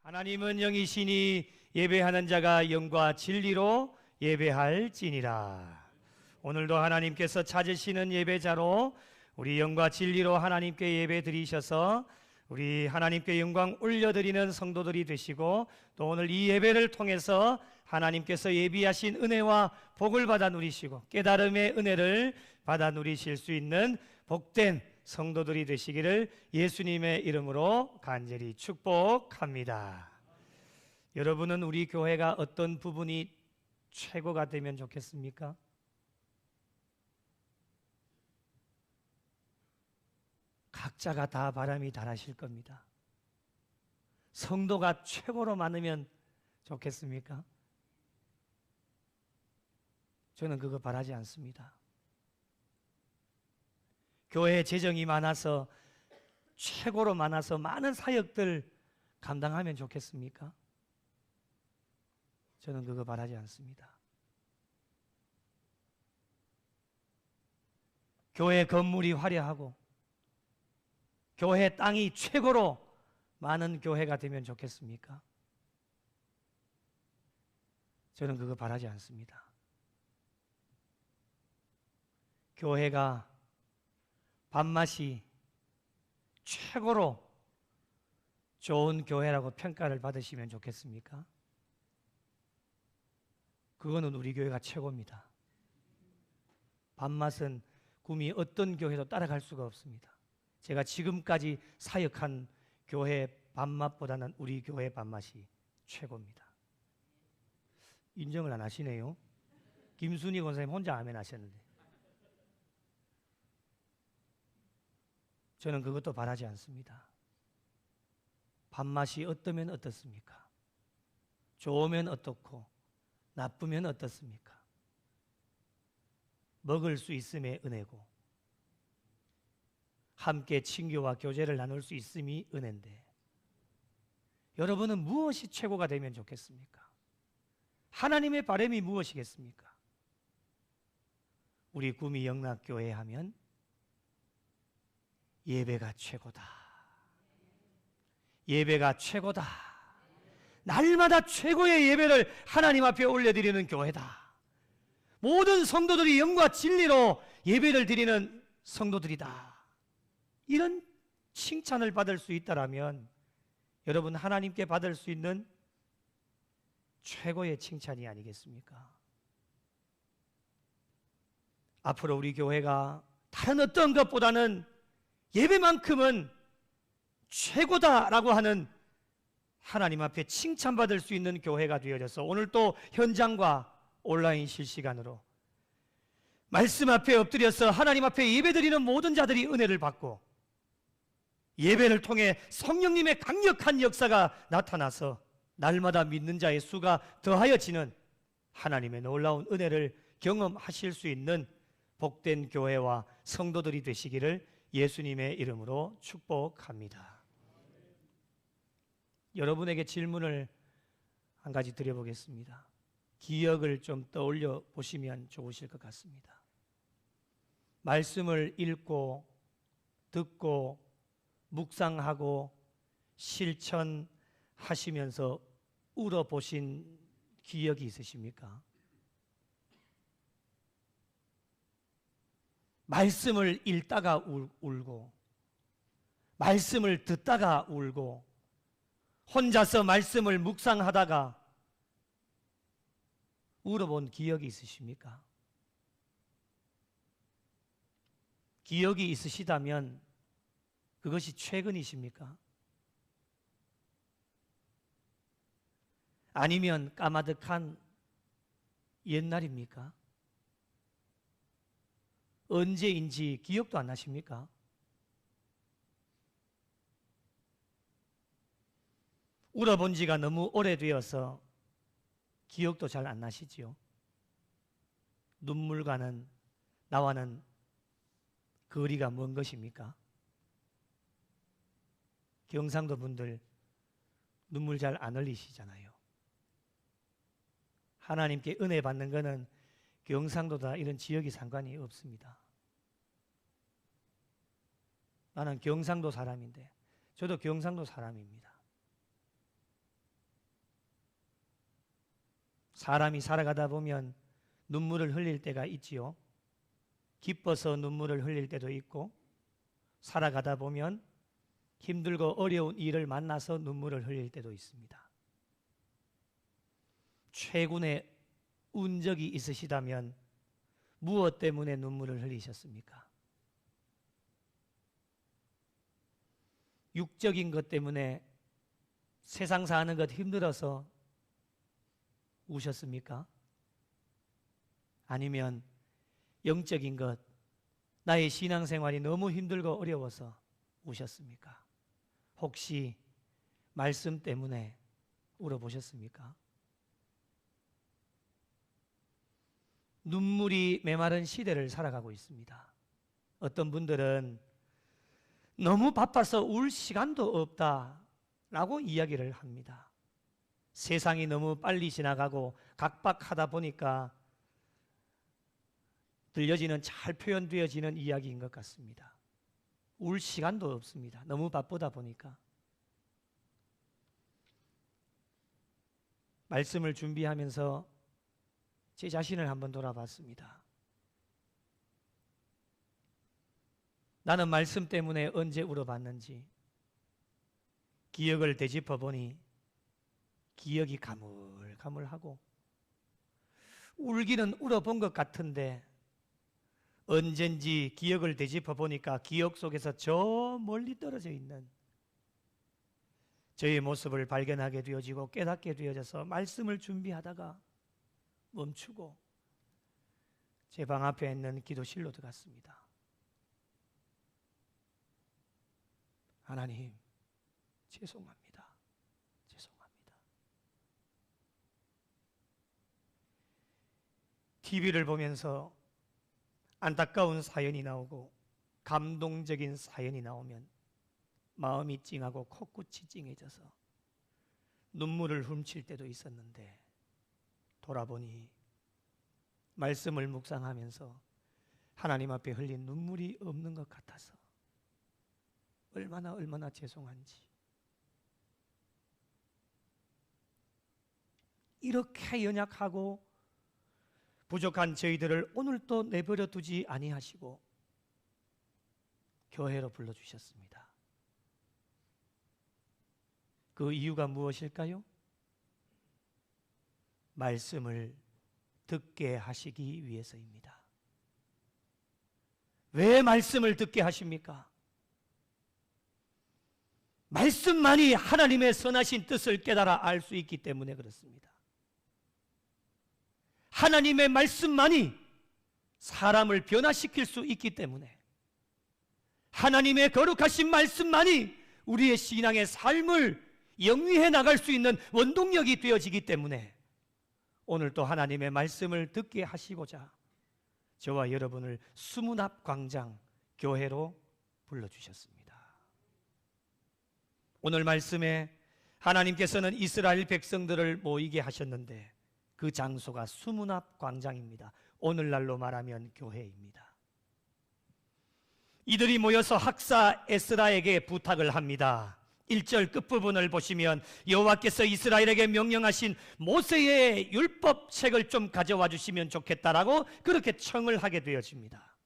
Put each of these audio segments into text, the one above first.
하나님은 영이시니 예배하는 자가 영과 진리로 예배할지니라. 오늘도 하나님께서 찾으시는 예배자로 우리 영과 진리로 하나님께 예배 드리셔서 우리 하나님께 영광 올려드리는 성도들이 되시고, 또 오늘 이 예배를 통해서 하나님께서 예비하신 은혜와 복을 받아 누리시고 깨달음의 은혜를 받아 누리실 수 있는 복된 성도들이 되시기를 예수님의 이름으로 간절히 축복합니다. 여러분은 우리 교회가 어떤 부분이 최고가 되면 좋겠습니까? 각자가 다 바람이 달하실 겁니다. 성도가 최고로 많으면 좋겠습니까? 저는 그거 바라지 않습니다. 교회에 재정이 많아서 최고로 많아서 많은 사역들 감당하면 좋겠습니까? 저는 그거 바라지 않습니다. 교회 건물이 화려하고 교회 땅이 최고로 많은 교회가 되면 좋겠습니까? 저는 그거 바라지 않습니다. 교회가 밥맛이 최고로 좋은 교회라고 평가를 받으시면 좋겠습니까? 그거는 우리 교회가 최고입니다. 밥맛은 구미 어떤 교회도 따라갈 수가 없습니다. 제가 지금까지 사역한 교회 밥맛보다는 우리 교회 밥맛이 최고입니다. 인정을 안 하시네요. 김순희 권사님 혼자 아멘 하셨는데. 저는 그것도 바라지 않습니다. 밥맛이 어떠면 어떻습니까? 좋으면 어떻고 나쁘면 어떻습니까? 먹을 수 있음의 은혜고 함께 친교와 교제를 나눌 수 있음이 은혜인데, 여러분은 무엇이 최고가 되면 좋겠습니까? 하나님의 바람이 무엇이겠습니까? 우리 구미 영락교회 하면 예배가 최고다. 예배가 최고다. 날마다 최고의 예배를 하나님 앞에 올려드리는 교회다. 모든 성도들이 영과 진리로 예배를 드리는 성도들이다. 이런 칭찬을 받을 수 있다면 여러분, 하나님께 받을 수 있는 최고의 칭찬이 아니겠습니까? 앞으로 우리 교회가 다른 어떤 것보다는 예배만큼은 최고다라고 하는 하나님 앞에 칭찬받을 수 있는 교회가 되어져서 오늘 또 현장과 온라인 실시간으로 말씀 앞에 엎드려서 하나님 앞에 예배드리는 모든 자들이 은혜를 받고 예배를 통해 성령님의 강력한 역사가 나타나서 날마다 믿는 자의 수가 더하여지는 하나님의 놀라운 은혜를 경험하실 수 있는 복된 교회와 성도들이 되시기를 예수님의 이름으로 축복합니다. 여러분에게 질문을 한 가지 드려보겠습니다. 기억을 좀 떠올려 보시면 좋으실 것 같습니다. 말씀을 읽고 듣고 묵상하고 실천하시면서 울어보신 기억이 있으십니까? 말씀을 읽다가 울고 말씀을 듣다가 울고 혼자서 말씀을 묵상하다가 울어본 기억이 있으십니까? 기억이 있으시다면 그것이 최근이십니까? 아니면 까마득한 옛날입니까? 언제인지 기억도 안 나십니까? 울어본 지가 너무 오래되어서 기억도 잘 안 나시지요? 눈물과는 나와는 거리가 먼 것입니까? 경상도 분들 눈물 잘 안 흘리시잖아요. 하나님께 은혜 받는 것은 경상도다 이런 지역이 상관이 없습니다. 나는 경상도 사람인데 저도 경상도 사람입니다. 사람이 살아가다 보면 눈물을 흘릴 때가 있지요. 기뻐서 눈물을 흘릴 때도 있고, 살아가다 보면 힘들고 어려운 일을 만나서 눈물을 흘릴 때도 있습니다. 최근에 운 적이 있으시다면 무엇 때문에 눈물을 흘리셨습니까? 육적인 것 때문에 세상 사는 것 힘들어서 우셨습니까? 아니면 영적인 것, 나의 신앙생활이 너무 힘들고 어려워서 우셨습니까? 혹시 말씀 때문에 울어보셨습니까? 눈물이 메마른 시대를 살아가고 있습니다. 어떤 분들은 너무 바빠서 울 시간도 없다라고 이야기를 합니다. 세상이 너무 빨리 지나가고 각박하다 보니까 들려지는, 잘 표현되어지는 이야기인 것 같습니다. 울 시간도 없습니다. 너무 바쁘다 보니까. 말씀을 준비하면서 제 자신을 한번 돌아봤습니다. 나는 말씀 때문에 언제 울어봤는지 기억을 되짚어 보니 기억이 가물가물하고, 울기는 울어본 것 같은데 언젠지 기억을 되짚어 보니까 기억 속에서 저 멀리 떨어져 있는 저의 모습을 발견하게 되어지고 깨닫게 되어져서 말씀을 준비하다가 멈추고 제 방 앞에 있는 기도실로 들어갔습니다. 하나님, 죄송합니다. 죄송합니다. TV를 보면서 안타까운 사연이 나오고 감동적인 사연이 나오면 마음이 찡하고 코끝이 찡해져서 눈물을 훔칠 때도 있었는데, 돌아보니 말씀을 묵상하면서 하나님 앞에 흘린 눈물이 없는 것 같아서 얼마나 죄송한지. 이렇게 연약하고 부족한 저희들을 오늘 또 내버려 두지 아니하시고 교회로 불러주셨습니다. 그 이유가 무엇일까요? 말씀을 듣게 하시기 위해서입니다. 왜 말씀을 듣게 하십니까? 말씀만이 하나님의 선하신 뜻을 깨달아 알 수 있기 때문에 그렇습니다. 하나님의 말씀만이 사람을 변화시킬 수 있기 때문에, 하나님의 거룩하신 말씀만이 우리의 신앙의 삶을 영위해 나갈 수 있는 원동력이 되어지기 때문에 오늘 또 하나님의 말씀을 듣게 하시고자 저와 여러분을 수문앞 광장 교회로 불러주셨습니다. 오늘 말씀에 하나님께서는 이스라엘 백성들을 모이게 하셨는데 그 장소가 수문앞 광장입니다. 오늘날로 말하면 교회입니다. 이들이 모여서 학사 에스라에게 부탁을 합니다. 1절 끝부분을 보시면 여호와께서 이스라엘에게 명령하신 모세의 율법책을 좀 가져와 주시면 좋겠다라고 그렇게 청을 하게 되어집니다.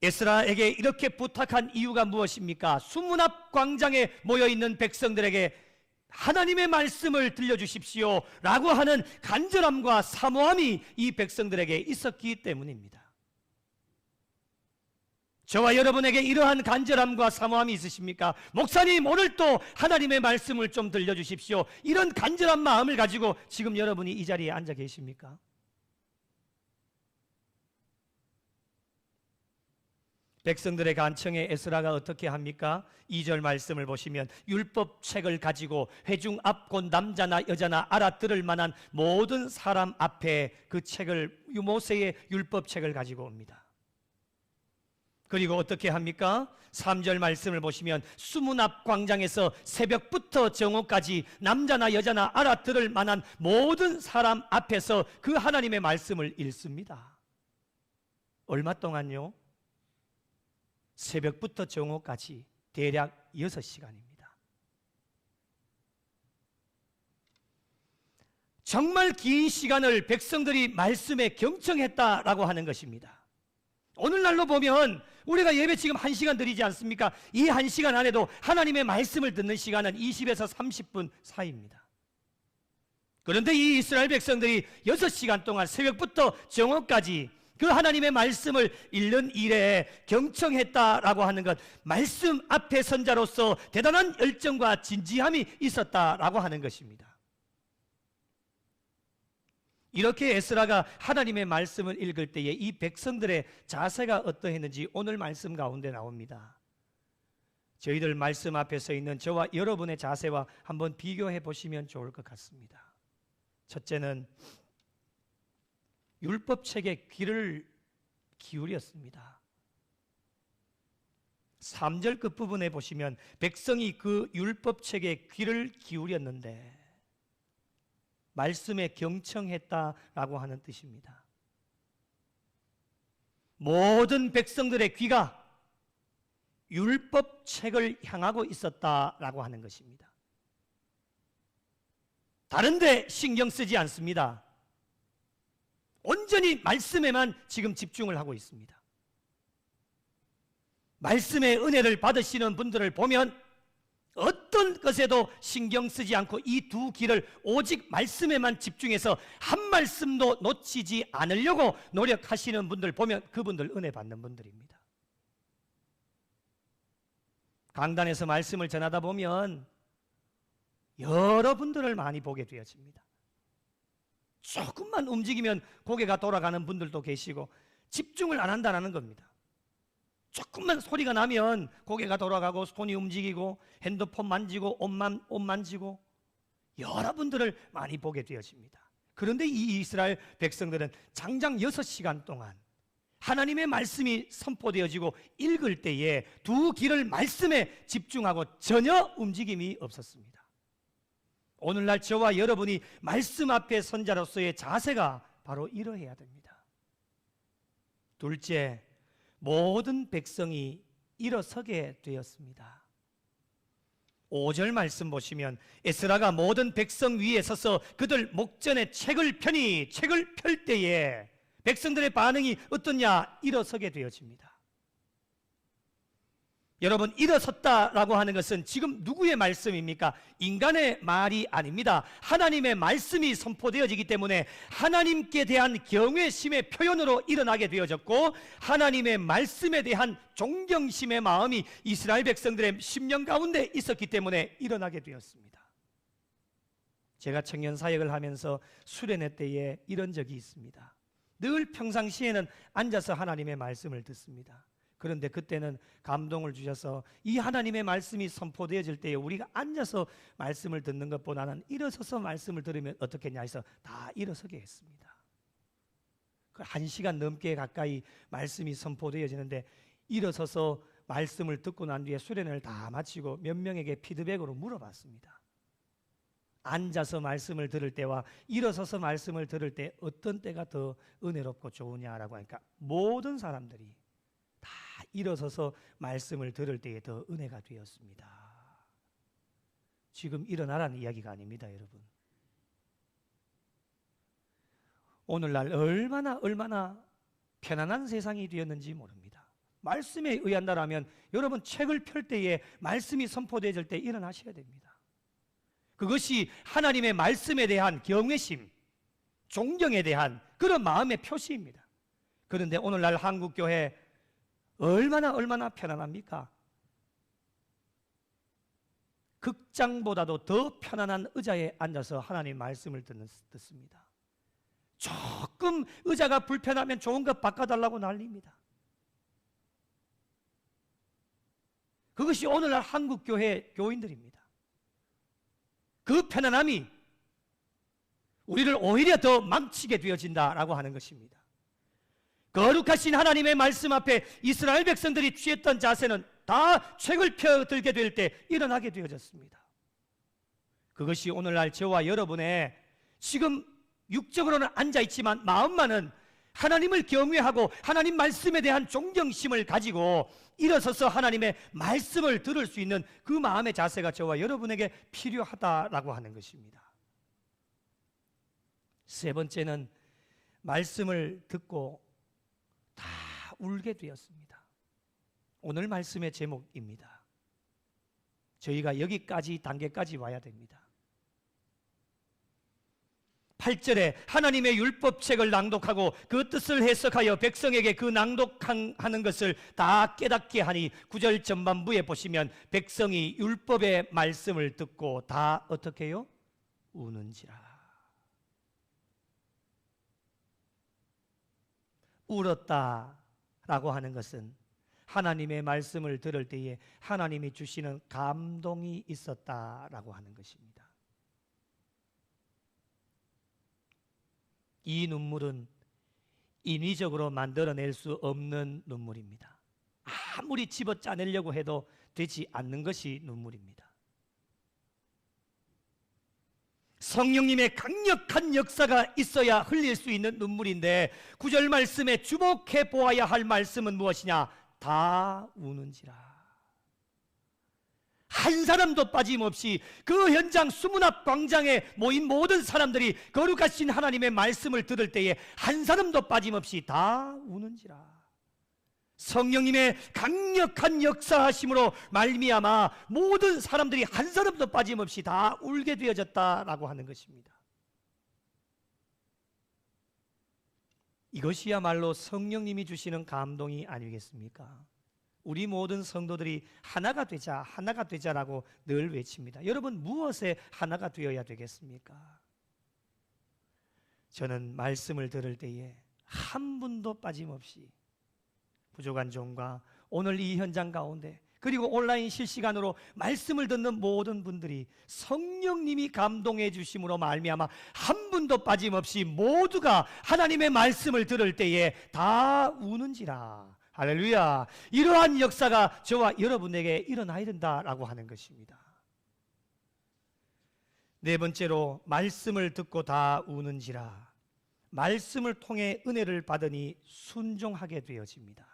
에스라에게 이렇게 부탁한 이유가 무엇입니까? 수문앞 광장에 모여있는 백성들에게 하나님의 말씀을 들려주십시오 라고 하는 간절함과 사모함이 이 백성들에게 있었기 때문입니다. 저와 여러분에게 이러한 간절함과 사모함이 있으십니까? 목사님, 오늘 또 하나님의 말씀을 좀 들려주십시오, 이런 간절한 마음을 가지고 지금 여러분이 이 자리에 앉아 계십니까? 백성들의 간청에 에스라가 어떻게 합니까? 2절 말씀을 보시면 율법책을 가지고 회중 앞 곧 남자나 여자나 알아들을 만한 모든 사람 앞에 그 책을, 모세의 율법책을 가지고 옵니다. 그리고 어떻게 합니까? 3절 말씀을 보시면 수문앞 광장에서 새벽부터 정오까지 남자나 여자나 알아들을 만한 모든 사람 앞에서 그 하나님의 말씀을 읽습니다. 얼마 동안요? 새벽부터 정오까지 대략 6시간입니다. 정말 긴 시간을 백성들이 말씀에 경청했다라고 하는 것입니다. 오늘날로 보면 우리가 예배 지금 1시간 드리지 않습니까? 이 1시간 안에도 하나님의 말씀을 듣는 시간은 20에서 30분 사이입니다. 그런데 이 이스라엘 백성들이 6시간 동안 새벽부터 정오까지 그 하나님의 말씀을 읽는 일에 경청했다라고 하는 것, 말씀 앞에 선자로서 대단한 열정과 진지함이 있었다라고 하는 것입니다. 이렇게 에스라가 하나님의 말씀을 읽을 때에 이 백성들의 자세가 어떠했는지 오늘 말씀 가운데 나옵니다. 저희들 말씀 앞에 서 있는 저와 여러분의 자세와 한번 비교해 보시면 좋을 것 같습니다. 첫째는 율법책에 귀를 기울였습니다. 3절 끝부분에 보시면 백성이 그 율법책에 귀를 기울였는데 말씀에 경청했다라고 하는 뜻입니다. 모든 백성들의 귀가 율법책을 향하고 있었다라고 하는 것입니다. 다른 데 신경 쓰지 않습니다. 온전히 말씀에만 지금 집중을 하고 있습니다. 말씀의 은혜를 받으시는 분들을 보면 어떤 것에도 신경 쓰지 않고 이 두 귀를 오직 말씀에만 집중해서 한 말씀도 놓치지 않으려고 노력하시는 분들 보면 그분들 은혜 받는 분들입니다. 강단에서 말씀을 전하다 보면 여러분들을 많이 보게 되어집니다. 조금만 움직이면 고개가 돌아가는 분들도 계시고 집중을 안 한다는 겁니다. 조금만 소리가 나면 고개가 돌아가고 손이 움직이고 핸드폰 만지고 옷 만지고 여러분들을 많이 보게 되어집니다. 그런데 이 이스라엘 백성들은 장장 6시간 동안 하나님의 말씀이 선포되어지고 읽을 때에 두 귀를 말씀에 집중하고 전혀 움직임이 없었습니다. 오늘날 저와 여러분이 말씀 앞에 선자로서의 자세가 바로 이러해야 됩니다. 둘째, 모든 백성이 일어서게 되었습니다. 5절 말씀 보시면 에스라가 모든 백성 위에 서서 그들 목전에 책을 펴니 책을 펼 때에 백성들의 반응이 어떠냐? 일어서게 되어집니다. 여러분, 일어섰다라고 하는 것은 지금 누구의 말씀입니까? 인간의 말이 아닙니다. 하나님의 말씀이 선포되어지기 때문에 하나님께 대한 경외심의 표현으로 일어나게 되어졌고 하나님의 말씀에 대한 존경심의 마음이 이스라엘 백성들의 심령 가운데 있었기 때문에 일어나게 되었습니다. 제가 청년 사역을 하면서 수련회 때에 이런 적이 있습니다. 늘 평상시에는 앉아서 하나님의 말씀을 듣습니다. 그런데 그때는 감동을 주셔서 이 하나님의 말씀이 선포되어질 때에 우리가 앉아서 말씀을 듣는 것보다는 일어서서 말씀을 들으면 어떻겠냐 해서 다 일어서게 했습니다. 1시간 넘게 가까이 말씀이 선포되어지는데 일어서서 말씀을 듣고 난 뒤에 수련회를 다 마치고 몇 명에게 피드백으로 물어봤습니다. 앉아서 말씀을 들을 때와 일어서서 말씀을 들을 때 어떤 때가 더 은혜롭고 좋으냐라고 하니까 모든 사람들이 다 일어서서 말씀을 들을 때에 더 은혜가 되었습니다. 지금 일어나라는 이야기가 아닙니다, 여러분. 오늘날 얼마나 편안한 세상이 되었는지 모릅니다. 말씀에 의한다라면 여러분 책을 펼 때에 말씀이 선포되어질 때 일어나셔야 됩니다. 그것이 하나님의 말씀에 대한 경외심, 존경에 대한 그런 마음의 표시입니다. 그런데 오늘날 한국교회 얼마나 편안합니까? 극장보다도 더 편안한 의자에 앉아서 하나님의 말씀을 듣습니다. 조금 의자가 불편하면 좋은 것 바꿔달라고 난립니다. 그것이 오늘날 한국교회 교인들입니다. 그 편안함이 우리를 오히려 더 망치게 되어진다라고 하는 것입니다. 거룩하신 하나님의 말씀 앞에 이스라엘 백성들이 취했던 자세는 다 책을 펴들게 될 때 일어나게 되어졌습니다. 그것이 오늘날 저와 여러분의 지금 육적으로는 앉아있지만 마음만은 하나님을 경외하고 하나님 말씀에 대한 존경심을 가지고 일어서서 하나님의 말씀을 들을 수 있는 그 마음의 자세가 저와 여러분에게 필요하다라고 하는 것입니다. 세 번째는 말씀을 듣고 다 울게 되었습니다. 오늘 말씀의 제목입니다. 저희가 여기까지 단계까지 와야 됩니다. 8절에 하나님의 율법책을 낭독하고 그 뜻을 해석하여 백성에게 그 낭독하는 것을 다 깨닫게 하니 9절 전반부에 보시면 백성이 율법의 말씀을 듣고 다 어떻게 해요? 우는지라. 울었다라고 하는 것은 하나님의 말씀을 들을 때에 하나님이 주시는 감동이 있었다라고 하는 것입니다. 이 눈물은 인위적으로 만들어낼 수 없는 눈물입니다. 아무리 집어짜내려고 해도 되지 않는 것이 눈물입니다. 성령님의 강력한 역사가 있어야 흘릴 수 있는 눈물인데 9절 말씀에 주목해 보아야 할 말씀은 무엇이냐? 다 우는지라. 한 사람도 빠짐없이 그 현장 수문앞 광장에 모인 모든 사람들이 거룩하신 하나님의 말씀을 들을 때에 한 사람도 빠짐없이 다 우는지라. 성령님의 강력한 역사하심으로 말미암아 모든 사람들이 한 사람도 빠짐없이 다 울게 되어졌다라고 하는 것입니다. 이것이야말로 성령님이 주시는 감동이 아니겠습니까? 우리 모든 성도들이 하나가 되자라고 늘 외칩니다. 여러분, 무엇에 하나가 되어야 되겠습니까? 저는 말씀을 들을 때에 한 분도 빠짐없이 부족한 종과 오늘 이 현장 가운데 그리고 온라인 실시간으로 말씀을 듣는 모든 분들이 성령님이 감동해 주심으로 말미암아 한 분도 빠짐없이 모두가 하나님의 말씀을 들을 때에 다 우는지라. 할렐루야. 이러한 역사가 저와 여러분에게 일어나야 된다라고 하는 것입니다. 네 번째로 말씀을 듣고 다 우는지라. 말씀을 통해 은혜를 받으니 순종하게 되어집니다.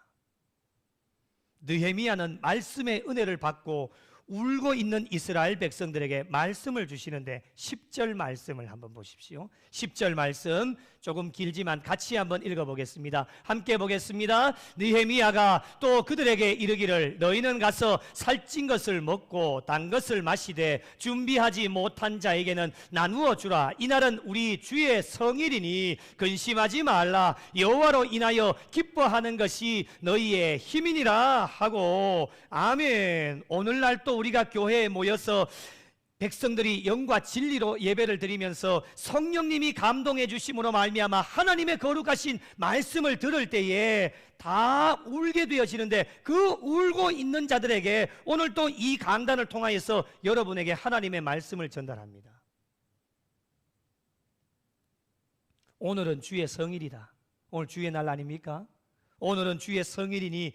느헤미야는 말씀의 은혜를 받고 울고 있는 이스라엘 백성들에게 말씀을 주시는데 10절 말씀을 한번 보십시오. 10절 말씀 조금 길지만 같이 한번 읽어보겠습니다. 함께 보겠습니다. 느헤미야가 또 그들에게 이르기를 너희는 가서 살찐 것을 먹고 단 것을 마시되 준비하지 못한 자에게는 나누어 주라. 이날은 우리 주의 성일이니 근심하지 말라. 여호와로 인하여 기뻐하는 것이 너희의 힘이니라 하고. 아멘. 오늘날 또 우리가 교회에 모여서 백성들이 영과 진리로 예배를 드리면서 성령님이 감동해 주심으로 말미암아 하나님의 거룩하신 말씀을 들을 때에 다 울게 되어지는데 그 울고 있는 자들에게 오늘 또 이 강단을 통하여서 여러분에게 하나님의 말씀을 전달합니다. 오늘은 주의 성일이다. 오늘 주의 날 아닙니까? 오늘은 주의 성일이니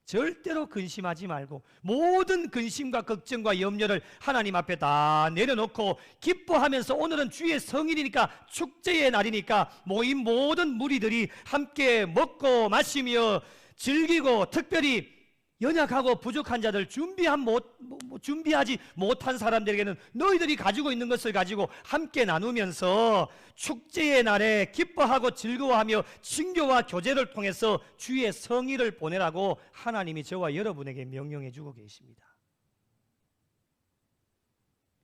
절대로 근심하지 말고 모든 근심과 걱정과 염려를 하나님 앞에 다 내려놓고 기뻐하면서 오늘은 주의 성일이니까 축제의 날이니까 모인 모든 무리들이 함께 먹고 마시며 즐기고 특별히 연약하고 부족한 자들 준비하지 못한 사람들에게는 너희들이 가지고 있는 것을 가지고 함께 나누면서 축제의 날에 기뻐하고 즐거워하며 친교와 교제를 통해서 주의 성의를 보내라고 하나님이 저와 여러분에게 명령해 주고 계십니다.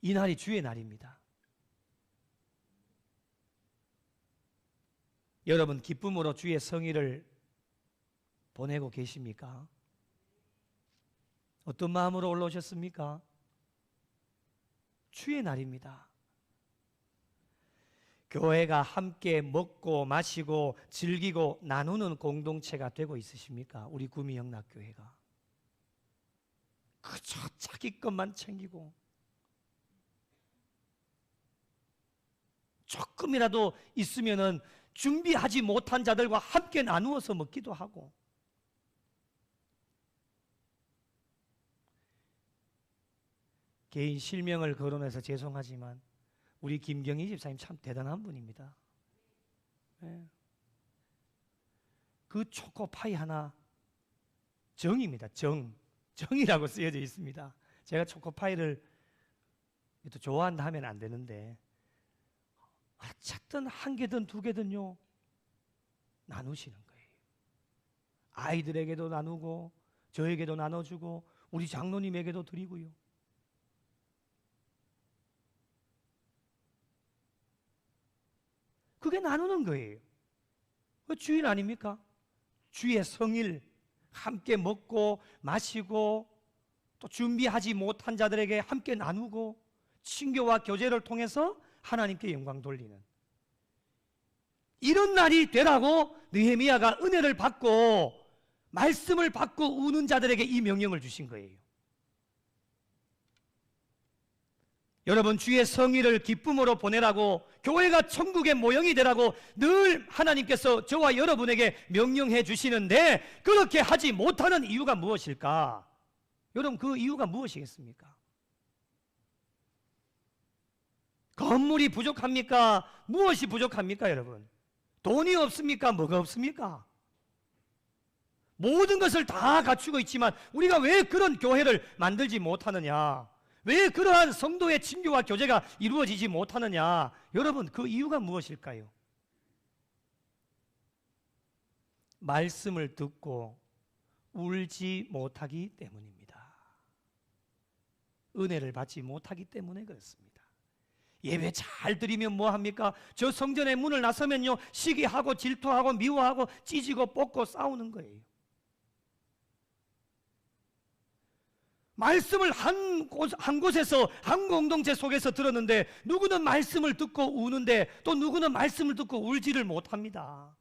이 날이 주의 날입니다. 여러분 기쁨으로 주의 성의를 보내고 계십니까? 어떤 마음으로 올라오셨습니까? 주의 날입니다. 교회가 함께 먹고 마시고 즐기고 나누는 공동체가 되고 있으십니까? 우리 구미영락교회가 그저 자기 것만 챙기고 조금이라도 있으면은 준비하지 못한 자들과 함께 나누어서 먹기도 하고 개인 실명을 거론해서 죄송하지만 우리 김경희 집사님 참 대단한 분입니다. 네. 그 초코파이 하나 정입니다. 정이라고 쓰여져 있습니다. 제가 초코파이를 또 좋아한다 하면 안 되는데 어쨌든 한 개든 두 개든요 나누시는 거예요. 아이들에게도 나누고 저에게도 나눠주고 우리 장로님에게도 드리고요. 그게 나누는 거예요. 그 주일 아닙니까? 주의 성일 함께 먹고 마시고 또 준비하지 못한 자들에게 함께 나누고 친교와 교제를 통해서 하나님께 영광 돌리는 이런 날이 되라고 느헤미야가 은혜를 받고 말씀을 받고 우는 자들에게 이 명령을 주신 거예요. 여러분, 주의 성의를 기쁨으로 보내라고, 교회가 천국의 모형이 되라고 늘 하나님께서 저와 여러분에게 명령해 주시는데 그렇게 하지 못하는 이유가 무엇일까? 여러분, 그 이유가 무엇이겠습니까? 건물이 부족합니까? 무엇이 부족합니까, 여러분? 돈이 없습니까? 뭐가 없습니까? 모든 것을 다 갖추고 있지만 우리가 왜 그런 교회를 만들지 못하느냐? 왜 그러한 성도의 친교와 교제가 이루어지지 못하느냐? 여러분, 그 이유가 무엇일까요? 말씀을 듣고 울지 못하기 때문입니다. 은혜를 받지 못하기 때문에 그렇습니다. 예배 잘 드리면 뭐합니까? 저 성전의 문을 나서면요 시기하고 질투하고 미워하고 찢고 뽑고 싸우는 거예요. 말씀을 한 곳에서 한 공동체 속에서 들었는데 누구는 말씀을 듣고 우는데 또 누구는 말씀을 듣고 울지를 못합니다.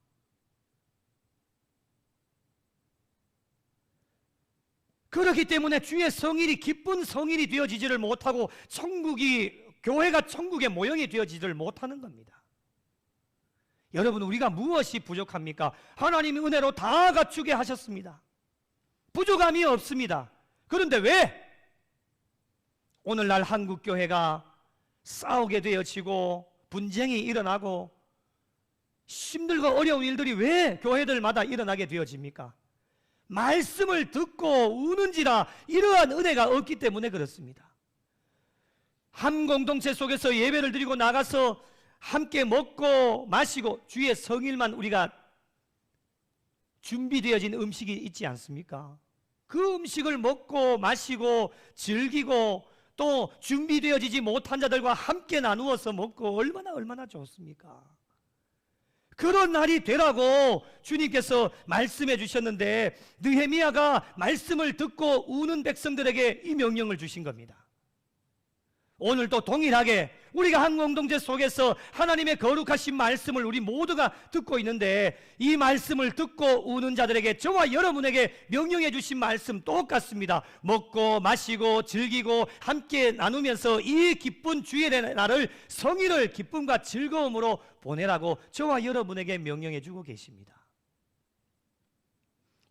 그렇기 때문에 주의 성일이 기쁜 성일이 되어지지를 못하고 교회가 천국의 모형이 되어지지를 못하는 겁니다. 여러분, 우리가 무엇이 부족합니까? 하나님이 은혜로 다 갖추게 하셨습니다. 부족함이 없습니다. 그런데 왜 오늘날 한국교회가 싸우게 되어지고 분쟁이 일어나고 힘들고 어려운 일들이 왜 교회들마다 일어나게 되어집니까? 말씀을 듣고 우는지라 이러한 은혜가 없기 때문에 그렇습니다. 한 공동체 속에서 예배를 드리고 나가서 함께 먹고 마시고 주의 성일만 우리가 준비되어진 음식이 있지 않습니까? 그 음식을 먹고 마시고 즐기고 또 준비되어지지 못한 자들과 함께 나누어서 먹고 얼마나 좋습니까? 그런 날이 되라고 주님께서 말씀해 주셨는데 느헤미야가 말씀을 듣고 우는 백성들에게 이 명령을 주신 겁니다. 오늘도 동일하게 우리가 한 공동체 속에서 하나님의 거룩하신 말씀을 우리 모두가 듣고 있는데 이 말씀을 듣고 우는 자들에게 저와 여러분에게 명령해 주신 말씀 똑같습니다. 먹고 마시고 즐기고 함께 나누면서 이 기쁜 주의 날을 성일을 기쁨과 즐거움으로 보내라고 저와 여러분에게 명령해 주고 계십니다.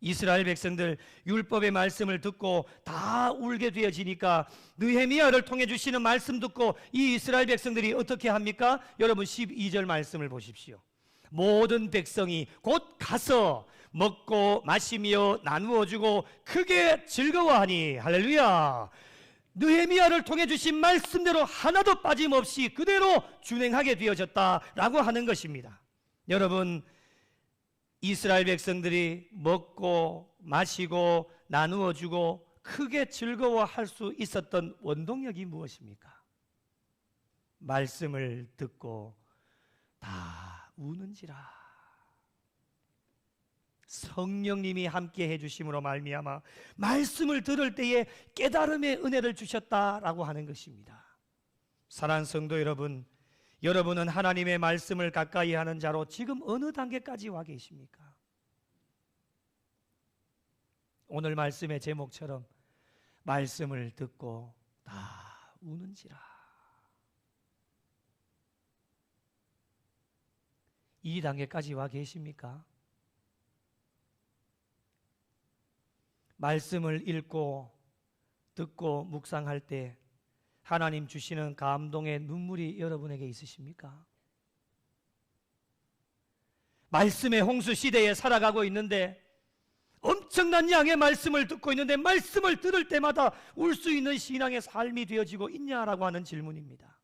이스라엘 백성들 율법의 말씀을 듣고 다 울게 되어지니까 느헤미야를 통해 주시는 말씀 듣고 이 이스라엘 백성들이 어떻게 합니까? 여러분 12절 말씀을 보십시오. 모든 백성이 곧 가서 먹고 마시며 나누어 주고 크게 즐거워하니 할렐루야. 느헤미야를 통해 주신 말씀대로 하나도 빠짐없이 그대로 준행하게 되어졌다라고 하는 것입니다. 여러분, 이스라엘 백성들이 먹고 마시고 나누어 주고 크게 즐거워할 수 있었던 원동력이 무엇입니까? 말씀을 듣고 다 우는지라. 성령님이 함께 해주심으로 말미암아 말씀을 들을 때에 깨달음의 은혜를 주셨다라고 하는 것입니다. 사랑하는 성도 여러분, 여러분은 하나님의 말씀을 가까이 하는 자로 지금 어느 단계까지 와 계십니까? 오늘 말씀의 제목처럼 말씀을 듣고 다 우는지라. 이 단계까지 와 계십니까? 말씀을 읽고 듣고 묵상할 때 하나님 주시는 감동의 눈물이 여러분에게 있으십니까? 말씀의 홍수 시대에 살아가고 있는데 엄청난 양의 말씀을 듣고 있는데 말씀을 들을 때마다 울 수 있는 신앙의 삶이 되어지고 있냐라고 하는 질문입니다.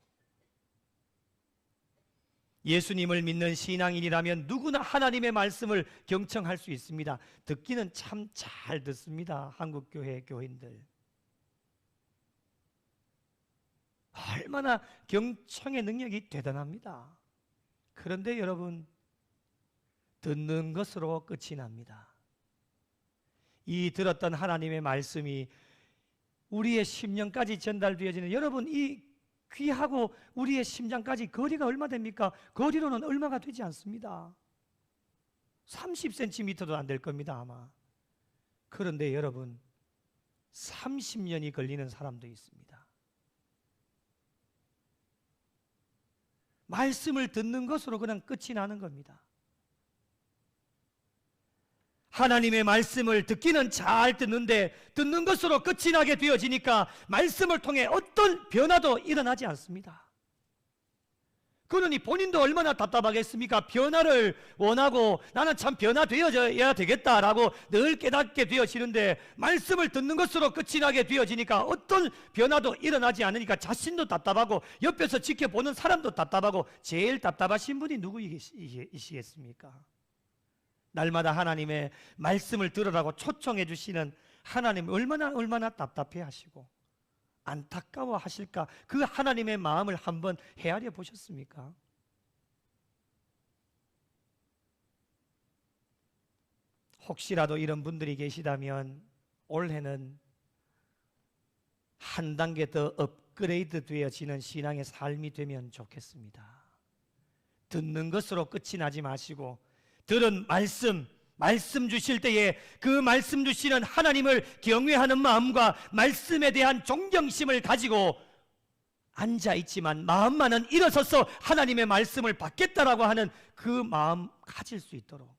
예수님을 믿는 신앙인이라면 누구나 하나님의 말씀을 경청할 수 있습니다. 듣기는 참 잘 듣습니다. 한국교회 교인들 얼마나 경청의 능력이 대단합니다. 그런데 여러분, 듣는 것으로 끝이 납니다. 이 들었던 하나님의 말씀이 우리의 심령까지 전달되어지는, 여러분, 이 귀하고 우리의 심장까지 거리가 얼마 됩니까? 거리로는 얼마가 되지 않습니다. 30cm도 안 될 겁니다, 아마. 그런데 여러분, 30년이 걸리는 사람도 있습니다. 말씀을 듣는 것으로 그냥 끝이 나는 겁니다. 하나님의 말씀을 듣기는 잘 듣는데 듣는 것으로 끝이 나게 되어지니까 말씀을 통해 어떤 변화도 일어나지 않습니다. 그러니 본인도 얼마나 답답하겠습니까? 변화를 원하고 나는 참 변화되어야 되겠다라고 늘 깨닫게 되어지는데 말씀을 듣는 것으로 끝이 나게 되어지니까 어떤 변화도 일어나지 않으니까 자신도 답답하고 옆에서 지켜보는 사람도 답답하고, 제일 답답하신 분이 누구이시겠습니까? 날마다 하나님의 말씀을 들으라고 초청해 주시는 하나님, 얼마나 답답해 하시고 안타까워 하실까? 그 하나님의 마음을 한번 헤아려 보셨습니까? 혹시라도 이런 분들이 계시다면 올해는 한 단계 더 업그레이드 되어지는 신앙의 삶이 되면 좋겠습니다. 듣는 것으로 끝이 나지 마시고 들은 말씀 주실 때에 그 말씀 주시는 하나님을 경외하는 마음과 말씀에 대한 존경심을 가지고 앉아있지만 마음만은 일어서서 하나님의 말씀을 받겠다라고 하는 그 마음 가질 수 있도록,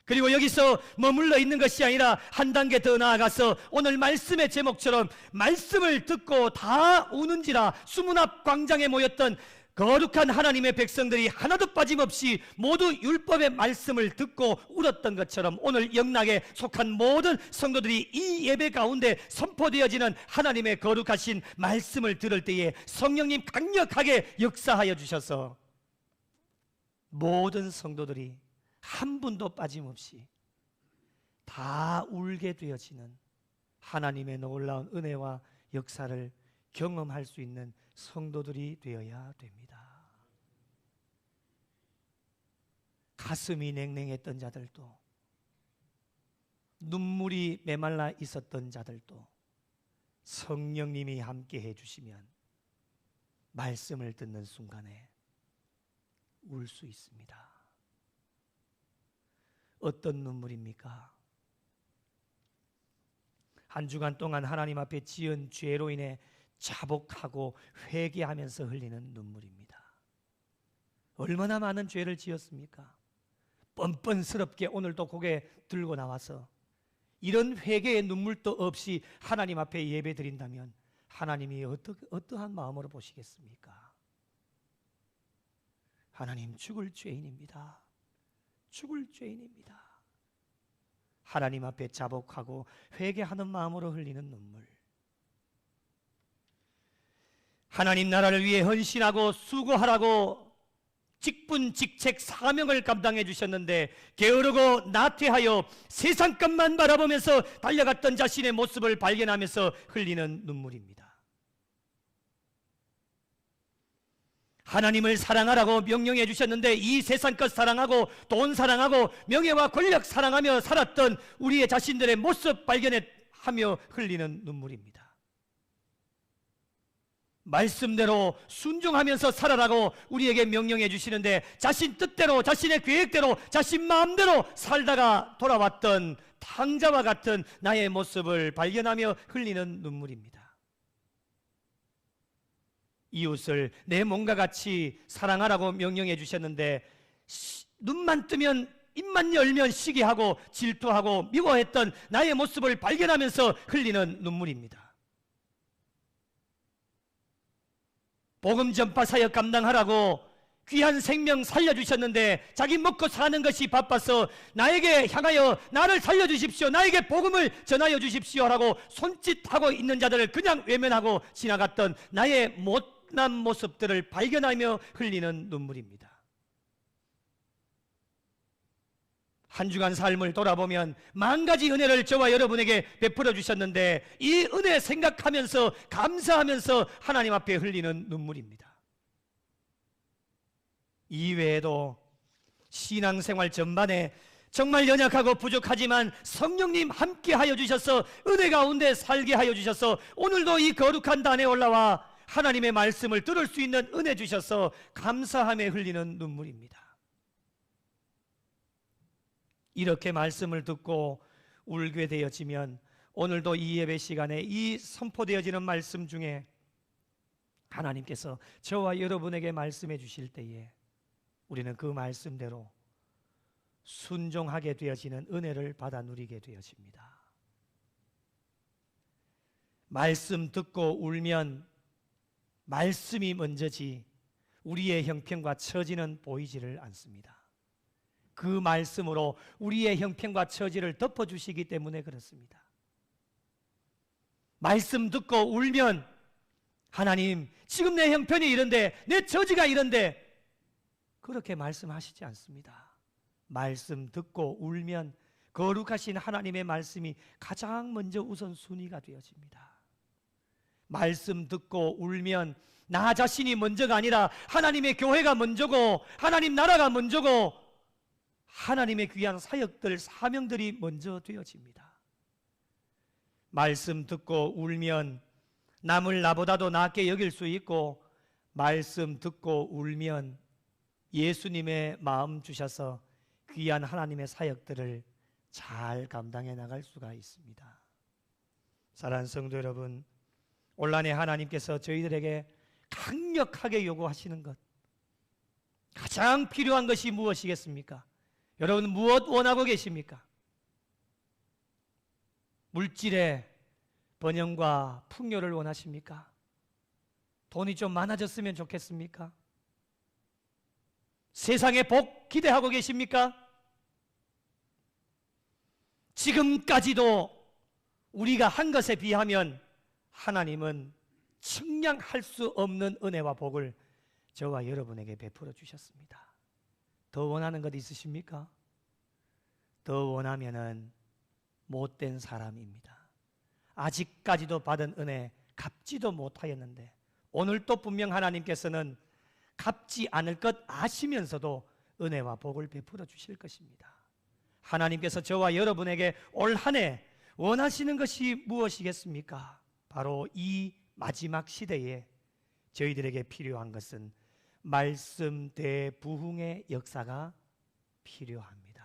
그리고 여기서 머물러 있는 것이 아니라 한 단계 더 나아가서 오늘 말씀의 제목처럼 말씀을 듣고 다 우는지라 수문 앞 광장에 모였던 거룩한 하나님의 백성들이 하나도 빠짐없이 모두 율법의 말씀을 듣고 울었던 것처럼 오늘 영락에 속한 모든 성도들이 이 예배 가운데 선포되어지는 하나님의 거룩하신 말씀을 들을 때에 성령님 강력하게 역사하여 주셔서 모든 성도들이 한 분도 빠짐없이 다 울게 되어지는 하나님의 놀라운 은혜와 역사를 경험할 수 있는 성도들이 되어야 됩니다. 가슴이 냉랭했던 자들도, 눈물이 메말라 있었던 자들도 성령님이 함께 해주시면 말씀을 듣는 순간에 울 수 있습니다. 어떤 눈물입니까? 한 주간 동안 하나님 앞에 지은 죄로 인해 자복하고 회개하면서 흘리는 눈물입니다. 얼마나 많은 죄를 지었습니까? 뻔뻔스럽게 오늘도 고개 들고 나와서 이런 회개의 눈물도 없이 하나님 앞에 예배 드린다면 하나님이 어떠한 마음으로 보시겠습니까? 하나님, 죽을 죄인입니다. 죽을 죄인입니다. 하나님 앞에 자복하고 회개하는 마음으로 흘리는 눈물. 하나님 나라를 위해 헌신하고 수고하라고 직분, 직책, 사명을 감당해 주셨는데 게으르고 나태하여 세상 것만 바라보면서 달려갔던 자신의 모습을 발견하면서 흘리는 눈물입니다. 하나님을 사랑하라고 명령해 주셨는데 이 세상 것 사랑하고 돈 사랑하고 명예와 권력 사랑하며 살았던 우리의 자신들의 모습 발견하며 흘리는 눈물입니다. 말씀대로 순종하면서 살아라고 우리에게 명령해 주시는데 자신 뜻대로, 자신의 계획대로, 자신 마음대로 살다가 돌아왔던 탕자와 같은 나의 모습을 발견하며 흘리는 눈물입니다. 이웃을 내 몸과 같이 사랑하라고 명령해 주셨는데 눈만 뜨면, 입만 열면 시기하고 질투하고 미워했던 나의 모습을 발견하면서 흘리는 눈물입니다. 복음 전파 사역 감당하라고 귀한 생명 살려주셨는데 자기 먹고 사는 것이 바빠서 나에게 향하여 나를 살려주십시오, 나에게 복음을 전하여 주십시오 라고 손짓하고 있는 자들을 그냥 외면하고 지나갔던 나의 못난 모습들을 발견하며 흘리는 눈물입니다. 한 주간 삶을 돌아보면 만 가지 은혜를 저와 여러분에게 베풀어 주셨는데 이 은혜 생각하면서 감사하면서 하나님 앞에 흘리는 눈물입니다. 이외에도 신앙생활 전반에 정말 연약하고 부족하지만 성령님 함께 하여 주셔서 은혜 가운데 살게 하여 주셔서 오늘도 이 거룩한 단에 올라와 하나님의 말씀을 들을 수 있는 은혜 주셔서 감사함에 흘리는 눈물입니다. 이렇게 말씀을 듣고 울게 되어지면 오늘도 이 예배 시간에 이 선포되어지는 말씀 중에 하나님께서 저와 여러분에게 말씀해 주실 때에 우리는 그 말씀대로 순종하게 되어지는 은혜를 받아 누리게 되어집니다. 말씀 듣고 울면 말씀이 먼저지 우리의 형편과 처지는 보이지를 않습니다. 그 말씀으로 우리의 형편과 처지를 덮어주시기 때문에 그렇습니다. 말씀 듣고 울면 하나님 지금 내 형편이 이런데 내 처지가 이런데 그렇게 말씀하시지 않습니다. 말씀 듣고 울면 거룩하신 하나님의 말씀이 가장 먼저 우선순위가 되어집니다. 말씀 듣고 울면 나 자신이 먼저가 아니라 하나님의 교회가 먼저고 하나님 나라가 먼저고 하나님의 귀한 사역들, 사명들이 먼저 되어집니다. 말씀 듣고 울면 남을 나보다도 낫게 여길 수 있고 말씀 듣고 울면 예수님의 마음 주셔서 귀한 하나님의 사역들을 잘 감당해 나갈 수가 있습니다. 사랑하는 성도 여러분, 올한해 하나님께서 저희들에게 강력하게 요구하시는 것, 가장 필요한 것이 무엇이겠습니까? 여러분 무엇 원하고 계십니까? 물질의 번영과 풍요를 원하십니까? 돈이 좀 많아졌으면 좋겠습니까? 세상의 복 기대하고 계십니까? 지금까지도 우리가 한 것에 비하면 하나님은 측량할 수 없는 은혜와 복을 저와 여러분에게 베풀어 주셨습니다. 더 원하는 것 있으십니까? 더 원하면은 못된 사람입니다. 아직까지도 받은 은혜 갚지도 못하였는데 오늘 또 분명 하나님께서는 갚지 않을 것 아시면서도 은혜와 복을 베풀어 주실 것입니다. 하나님께서 저와 여러분에게 올 한 해 원하시는 것이 무엇이겠습니까? 바로 이 마지막 시대에 저희들에게 필요한 것은 말씀 대부흥의 역사가 필요합니다.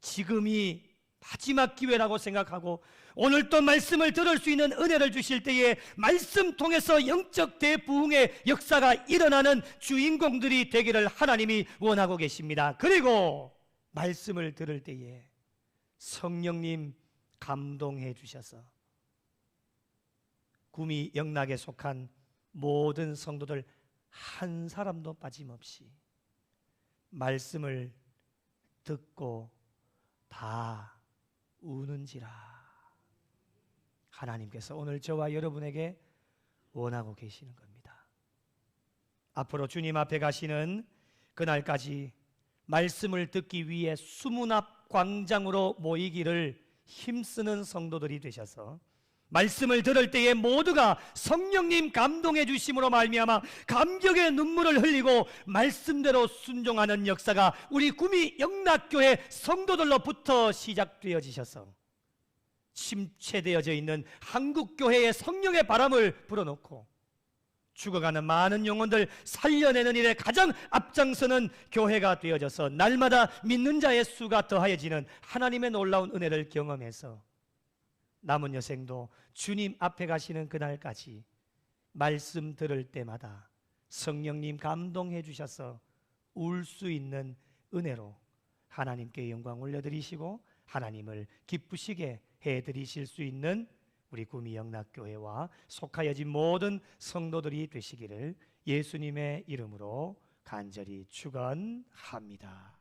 지금이 마지막 기회라고 생각하고 오늘 또 말씀을 들을 수 있는 은혜를 주실 때에 말씀 통해서 영적 대부흥의 역사가 일어나는 주인공들이 되기를 하나님이 원하고 계십니다. 그리고 말씀을 들을 때에 성령님 감동해 주셔서 구미 영락에 속한 모든 성도들 한 사람도 빠짐없이 말씀을 듣고 다 우는지라 하나님께서 오늘 저와 여러분에게 원하고 계시는 겁니다. 앞으로 주님 앞에 가시는 그날까지 말씀을 듣기 위해 수문 앞 광장으로 모이기를 힘쓰는 성도들이 되셔서 말씀을 들을 때에 모두가 성령님 감동해 주심으로 말미암아 감격의 눈물을 흘리고 말씀대로 순종하는 역사가 우리 구미 영락교회 성도들로부터 시작되어지셔서 침체되어져 있는 한국교회의 성령의 바람을 불어넣고 죽어가는 많은 영혼들 살려내는 일에 가장 앞장서는 교회가 되어져서 날마다 믿는 자의 수가 더하여지는 하나님의 놀라운 은혜를 경험해서 남은 여생도 주님 앞에 가시는 그날까지 말씀 들을 때마다 성령님 감동해 주셔서 울 수 있는 은혜로 하나님께 영광 올려드리시고 하나님을 기쁘시게 해드리실 수 있는 우리 구미 영락교회와 속하여진 모든 성도들이 되시기를 예수님의 이름으로 간절히 축원합니다.